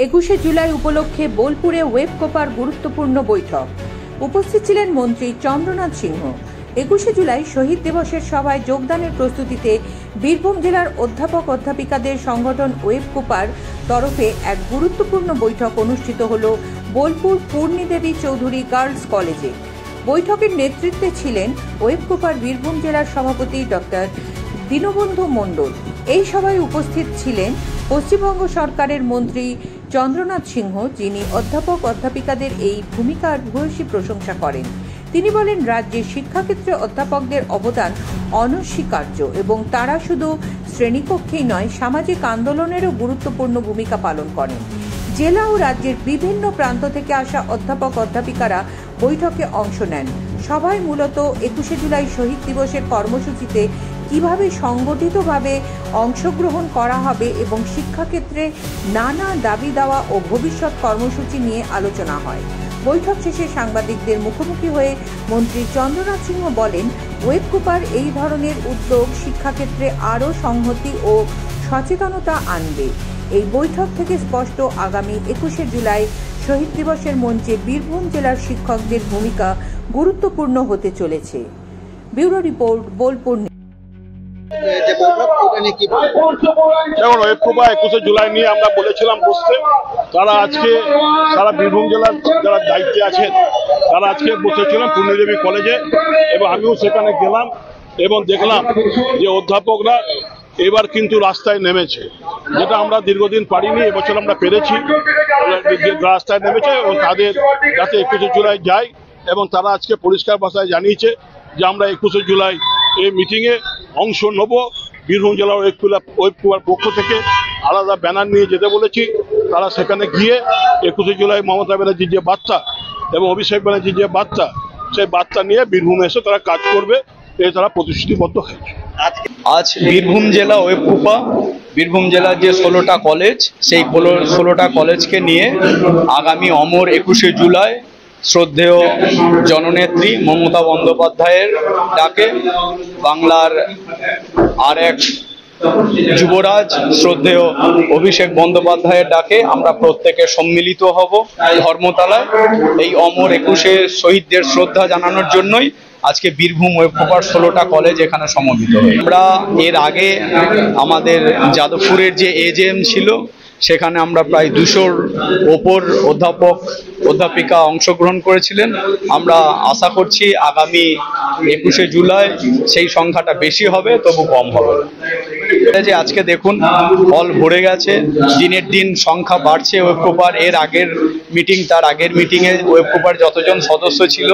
21শে জুলাই উপলক্ষে বোলপুরে ওয়েবকোপার গুরুত্বপূর্ণ বৈঠক। উপস্থিত ছিলেন মন্ত্রী চন্দ্রনাথ সিংহ। 21শে জুলাই শহীদ দিবসের সভায় যোগদানের প্রস্তুতিতে বীরভূম জেলার অধ্যাপক অধ্যাপিকাদের সংগঠন ওয়েবকোপার তরফে এক গুরুত্বপূর্ণ বৈঠক অনুষ্ঠিত হল বোলপুর পূর্ণিদেবী চৌধুরী গার্লস কলেজে। বৈঠকের নেতৃত্বে ছিলেন ওয়েবকোপার বীরভূম জেলার সভাপতি ডক্টর দীনবন্ধু মণ্ডল। এই সভায় উপস্থিত ছিলেন পশ্চিমবঙ্গ সরকারের মন্ত্রী চন্দ্রনাথ সিংহ, যিনি অধ্যাপক অধ্যাপিকাদের এই ভূমিকার ভূয়সী প্রশংসা করেন। তিনি বলেন, রাজ্যের শিক্ষাক্ষেত্রে অধ্যাপকদের অবদান অনস্বীকার্য এবং তারা শুধু শ্রেণীকক্ষেই নয়, সামাজিক আন্দোলনেরও গুরুত্বপূর্ণ ভূমিকা পালন করেন। জেলা ও রাজ্যের বিভিন্ন প্রান্ত থেকে আসা অধ্যাপক অধ্যাপিকারা বৈঠকে অংশ নেন। সভায় মূলত 21শে জুলাই শহীদ দিবসের কর্মসূচিতে কিভাবে সংগঠিতভাবে অংশগ্রহণ করা হবে এবং শিক্ষাক্ষেত্রে নানা দাবি দেওয়া ও ভবিষ্যৎ কর্মসূচি নিয়ে আলোচনা হয়। বৈঠক শেষে সাংবাদিকদের মুখোমুখি হয়ে মন্ত্রী চন্দ্রনাথ সিংহ বলেন, ওয়েবকোপার এই ধরনের উদ্যোগ শিক্ষাক্ষেত্রে আরও সংহতি ও সচেতনতা আনবে। এই বৈঠক থেকে স্পষ্ট, আগামী 21শে জুলাই শহীদ দিবসের মঞ্চে বীরভূম জেলার শিক্ষকদের ভূমিকা গুরুত্বপূর্ণ হতে চলেছে। Bureau report, Bolpur. দেখুন, ওয়েবকোপা 21শে জুলাই নিয়ে আমরা বলেছিলাম বসতে। তারা আজকে সারা বীরভূম জেলার যারা দায়িত্বে আছেন তারা আজকে বসেছিলেন পূর্ণিদেবী কলেজে, এবং আমিও সেখানে গেলাম এবং দেখলাম যে অধ্যাপকরা এবার কিন্তু রাস্তায় নেমেছে, যেটা আমরা দীর্ঘদিন পারিনি, এবছর আমরা পেরেছি। রাস্তায় নেমেছে এবং তাদের যাতে 21শে জুলাই যায়, এবং তারা আজকে পরিষ্কার ভাষায় জানিয়েছে যে আমরা 21শে জুলাই এই মিটিংয়ে অংশ নেব। বীরভূম জেলার ওয়েবকোপার পক্ষ থেকে আলাদা ব্যানার নিয়ে যেতে বলেছি। তারা সেখানে গিয়ে 21শে জুলাই মমতা ব্যানার্জির যে বার্তা এবং অভিষেক ব্যানার্জির যে বার্তা, সেই বার্তা নিয়ে বীরভূমে এসে তারা কাজ করবে, এই তারা প্রতিশ্রুতিবদ্ধ হয়েছে। আজ বীরভূম জেলা ওয়েবকোপা, বীরভূম জেলার যে 16টা কলেজ, সেই 16টা কলেজকে নিয়ে আগামী অমর 21শে জুলাই শ্রদ্ধেয় জননেত্রী মমতা বন্দ্যোপাধ্যায়ের ডাকে, বাংলার আর এক যুবরাজ শ্রদ্ধেয় অভিষেক বন্দ্যোপাধ্যায়ের ডাকে আমরা প্রত্যেকে সম্মিলিত হব ধর্মতলায়। এই অমর 21শে শহীদদের শ্রদ্ধা জানানোর জন্যই আজকে বীরভূম ওয়েবকোপার 16টা কলেজ এখানে সমবেত হই। আমরা এর আগে আমাদের যাদবপুরের যে এজেএম ছিল, সেখানে আমরা প্রায় 200-র ওপর অধ্যাপক অধ্যাপিকা অংশগ্রহণ করেছিলেন। আমরা আশা করছি আগামী 21শে জুলাই সেই সংখ্যাটা বেশি হবে, তবু কম হবে। যে আজকে দেখুন হল ভরে গেছে, দিনের দিন সংখ্যা বাড়ছে ওয়েবকোপার। এর আগের মিটিং, তার আগের মিটিংয়ে ওয়েবকোপার যতজন সদস্য ছিল,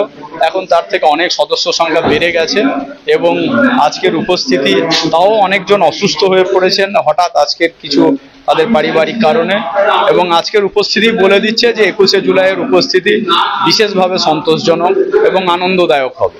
এখন তার থেকে অনেক সদস্য সংখ্যা বেড়ে গেছে। এবং আজকের উপস্থিতি, তাও অনেকজন অসুস্থ হয়ে পড়েছেন হঠাৎ আজকের কিছু তাদের পারিবারিক কারণে, এবং আজকের উপস্থিতি বলে দিচ্ছে যে 21শে জুলাইয়ের উপস্থিতি বিশেষভাবে সন্তোষজনক এবং আনন্দদায়ক হবে।